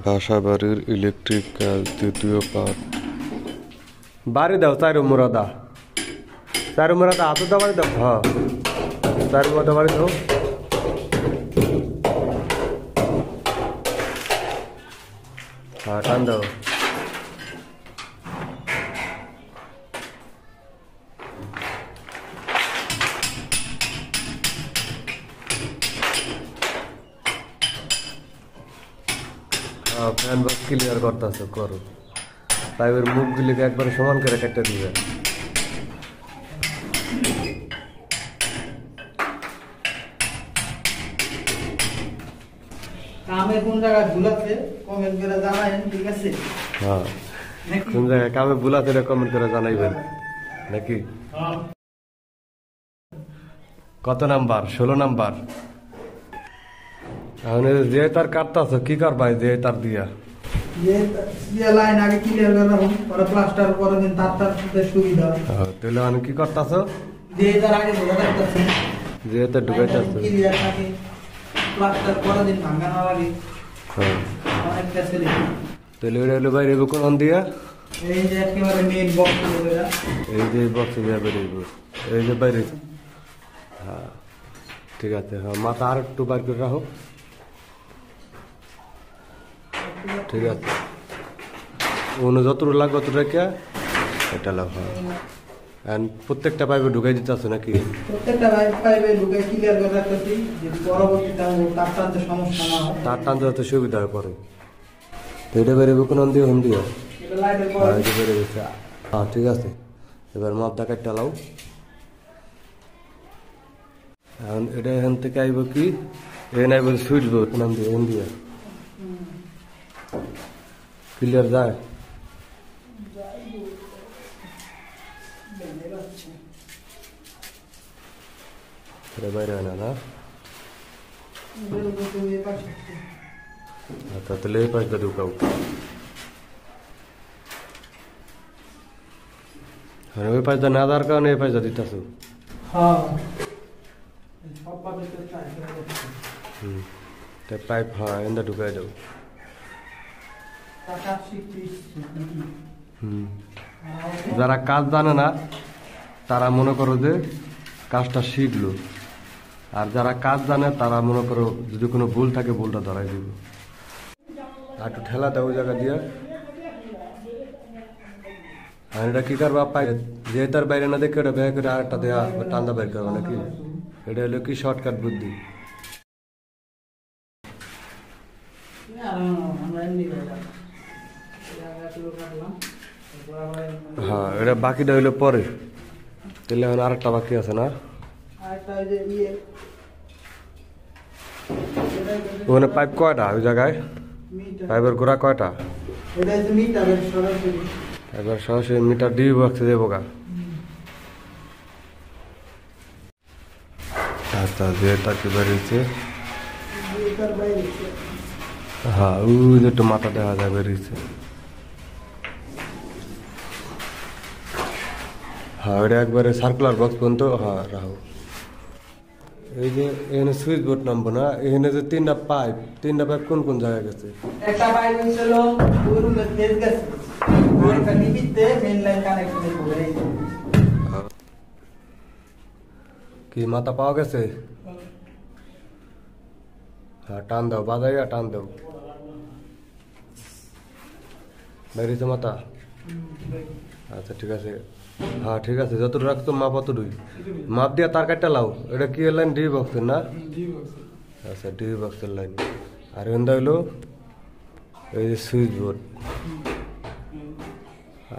বাসাবাড়ির electric কাজ দ্বিতীয় part. বাড়ি দাও চারু মুরাদা, চারু মুরাদা হাতে দাও, বাড়ি দাও। হ্যাঁ চারু মুরাদা বাড়ি দাও। হ্যাঁ টান দাও। ফ্যান বক্স ক্লিয়ার করতেছো, করো। পাইপের মুখগুলিকে একবারে সমান করে কেটে দিবে। কামে কোন জায়গায় ভুল আছে কমেন্ট করে জানাবেন, ঠিক আছে? হ্যাঁ কোন জায়গায় কামে ভুল আছে কমেন্ট করে জানাইবেন নাকি। কত নাম্বার? 16 নাম্বার। এখন যে তার কাটতেছ কি করবা? যে তার দিয়া লাইন আগে ক্লিয়ার করে রাখুন, পরে প্লাস্টার করে দিন, তার সুবিধা। তাহলে আমি কি করতেছ? যে তার আগে ঢোকা রাখতেছেন, যে তার ঢুকাইতেছ ক্লিয়ার থাকে, প্লাস্টার করে দিন, ভাঙা না লাগে। হ্যাঁ অনেকটা ছেলে। তাহলে ওটা হলো বাইরে কোন দিয়া? এই যে একেবারে মেইন বক্স, এই যে বক্সে দিয়ে বেরিয়ে, এই যে বাইরে। হ্যাঁ ঠিক আছে। হ্যাঁ মাথা আর একটু বার করে রাখো। ঠিক আছে, অন্য যতটুকু লাগবে তত রেখে এটা লাভ। হ্যাঁ প্রত্যেকটা পাইপে ঢুকাই দিতে আছে নাকি? প্রত্যেকটা পাইপে ঢুকাই ক্লিয়ার করে রাখতেছি, যদি পরবর্তীতে তার টানতে সমস্যা না হয়। তার টানতে যাতে সুবিধা হয় পরে। তো এটা বেরোবে কোন দিয়ে? হোম দিয়ে বেড়ে গেছে। হ্যাঁ ঠিক আছে, এবার মাপটা কাটটা লাও। এখন এটা এখান থেকে আইব কি? এখানে আইব সুইচ বোর্ড নাম দিয়ে, এন দিয়ে ক্লিয়ার যায়। বাইরে হয় না না? আচ্ছা তাহলে এই পাশটা ঢুকাও। হ্যাঁ ওই পাশটা না দেওয়ার কারণে এই পাশটা দিতেছ। পাইপ হ্যাঁ এনে ঢুকাই দাও। যারা কাজ জানে না তারা মনে করো যে কাজটা শিখলো, আর যারা কাজ জানে তারা মনে করো যদি কোনো ভুল থাকে ভুলটা ধরাই দিব। আর একটু ঠেলা দাও ওই জায়গা দিয়ে। আর এটা কি করবা? পাই যে তার বাইরে না দেখে ওটা বের করে আরেকটা দেওয়া টান্দা বের করবা নাকি? এটা হলো কি শর্টকাট বুদ্ধি। হ্যাঁ এটা বাকিটা হইলো পরে। তাহলে এখন আরেকটা বাকি আছে না? ওখানে পাইপ কয়টা ওই জায়গায়? পাইপের গোড়া কয়টা? এবার সরাসরি মিটার ডিবি বক্সে দেবো গা। আচ্ছা যে তাকে বেরিয়েছে। হ্যাঁ ওই যে একটু মাথা দেখা যায় বেরিয়েছে। হ্যাঁ ওটা একবারে সার্কুলার বক্স পর্যন্ত। হ্যাঁ রাখো। এই যে এখানে সুইচ বোর্ড নামবো না, এখানে যে তিনটা পাইপ কোন কোন জায়গায় গেছে? একটা পাইপ ছিল ওই রুমের ফেজ গেছে, একটা নিবিতে মেইন লাইন কানেকশন করে। কি মাথা পাওয়া গেছে? হ্যাঁ টান দাও, বাজাইয়া টান দাও। বেরিয়েছে মাথা? আচ্ছা ঠিক আছে। হ্যাঁ ঠিক আছে, যতটুকু রাখতো মাপ অতটুকুই। মাপ দিয়া তার কাটটা লাও। এটা কি লাইন? ডিবি বক্সের না? আচ্ছা ডিবি বক্সের লাইন। আর এখানটা হইলো এই যে সুইচ বোর্ড।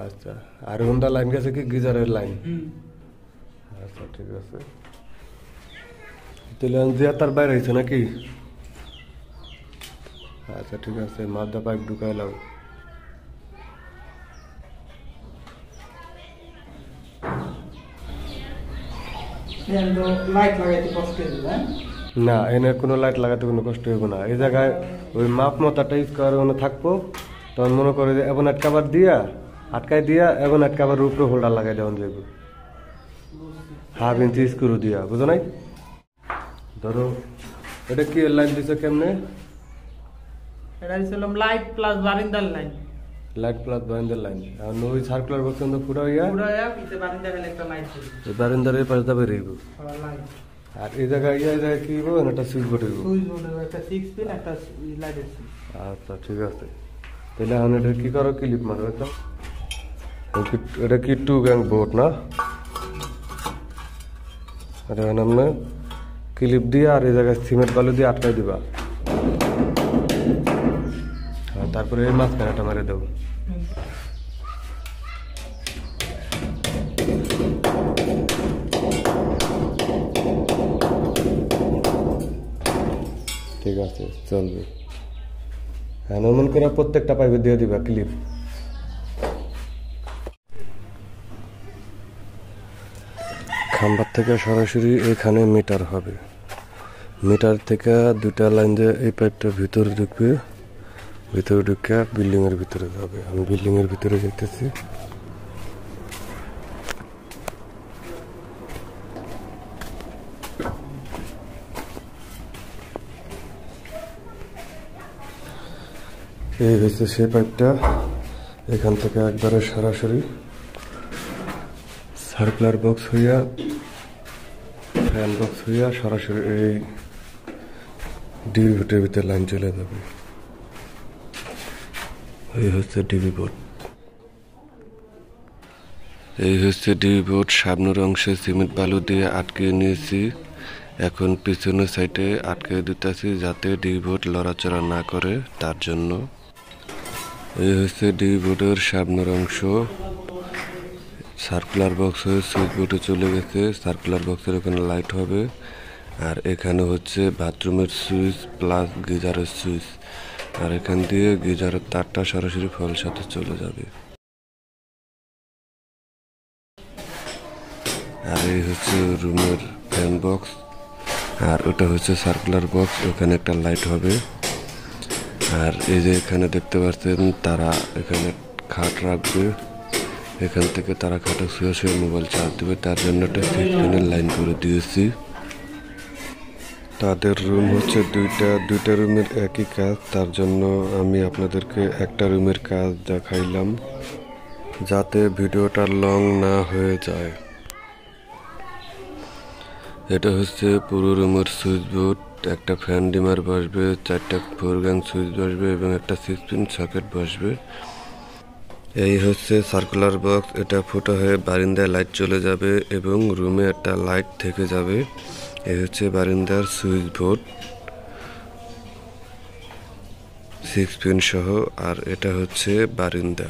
আচ্ছা আর এখানটা লাইন গেছে কি গিজারের লাইন? আচ্ছা ঠিক আছে। তাহলে জিয়া তার বাইরে হয়েছে নাকি? আচ্ছা ঠিক আছে, মাপটা পাইপ ঢুকাই লাও। না এনে কোনো লাইট লাগাতে কোনো কষ্ট হইব না। এই জায়গায় ওই মাপ মতাটা ইউজ করার থাকবো, তখন মনে করে যে এখন আটকাবার দিয়া আটকাই দিয়া এখন আটকাবার উপরে হোল্ডার লাগাই দেওয়া যাইব। হাফ ইঞ্চি স্ক্রু দিয়া, বুঝো নাই? ধরো এটা কি লাইন দিছে কেমনে? এটা হলো লাইট প্লাস বারিন্দার লাইন। লাইট প্লাস বারিন্দার লাইন। আর ওই সার্কুলার বক্স কিন্তু পুরো ইয়া পিছে বারিন্দা ফেলে একটা লাইট ছিল। এই বারিন্দার এই পাশে যাবে রইব। লাইট। আর এই জায়গায় কি হবে একটা সুইচ বোর্ড হইব। সুইচ বোর্ড একটা 6 পিন একটা লাইট আছে। আচ্ছা ঠিক আছে। তাহলে এখন এটা কি করো ক্লিপ মারবে তো? এটা কি 2 গ্যাং বোর্ড না? এটা আমরা ক্লিপ দিয়ে আর এই জায়গায় সিমেন্ট বালু দিয়ে আটকাই দিবা। আর তারপরে এই মাঝখানেটা মারে দেবো। ঠিক আছে চলবে। হ্যাঁ মন করে প্রত্যেকটা পাইপে দিয়ে দিবা ক্লিপ। খাম্বার থেকে সরাসরি এখানে মিটার হবে। মিটার থেকে 2টা লাইন দিয়ে এই পাইপটা ভিতরে ঢুকবে, ভিতরে ঢুকে বিল্ডিং এর ভিতরে যাবে। আমি বিল্ডিং এর ভিতরে যেতেছি। এই হচ্ছে সেই পাইপটা। এখান থেকে একবারে সরাসরি সার্কুলার বক্স হইয়া ফ্যান বক্স হইয়া সরাসরি এই ডিবি বোর্ডের ভিতরে লাইন চলে যাবে। এই হচ্ছে ডিবি বোর্ড। এই হচ্ছে ডিবি বোর্ড। সামনের অংশে সিমেন্ট বালু দিয়ে আটকে নিয়েছি। এখন পিছনের সাইডে আটকে দিতেছি যাতে ডিবি বোর্ড লড়াচড়া না করে তার জন্য। এই হচ্ছে ডিবি বোর্ডের সামনের অংশ। সার্কুলার বক্স হয়ে সুইচ বোর্ডে চলে গেছে। সার্কুলার বক্সের ওখানে লাইট হবে। আর এখানে হচ্ছে বাথরুমের সুইচ প্লাস গিজারের সুইচ। আর এখান দিয়ে গিজারের তারটা সরাসরি ফলের সাথে চলে যাবে। আর এই হচ্ছে রুমের ফ্যান বক্স। আর ওটা হচ্ছে সার্কুলার বক্স, ওখানে একটা লাইট হবে। আর এই যে এখানে দেখতে পাচ্ছেন তারা এখানে খাট রাখবে। এখান থেকে তারা খাটে শুয়ে শুয়ে মোবাইল চার্জ দেবে, তার জন্য একটা 6 পিনের লাইন করে দিয়েছি। তাদের রুম হচ্ছে দুইটা রুমের একই কাজ, তার জন্য আমি আপনাদেরকে একটা রুমের কাজ দেখাইলাম যাতে ভিডিওটা লং না হয়ে যায়। এটা হচ্ছে পুরো রুমের সুইচ বোর্ড। একটা ফ্যান ডিমার বসবে, 4টা 4 গ্যাং সুইচ বসবে এবং একটা 6 পিন সকেট বসবে। এই হচ্ছে সার্কুলার বক্স। এটা ফুটো হয়ে বারিন্দায় লাইট চলে যাবে এবং রুমে একটা লাইট থেকে যাবে। এই হচ্ছে বারিন্দার সুইচ বোর্ড 6 পিন সহ। আর এটা হচ্ছে বারিন্দা।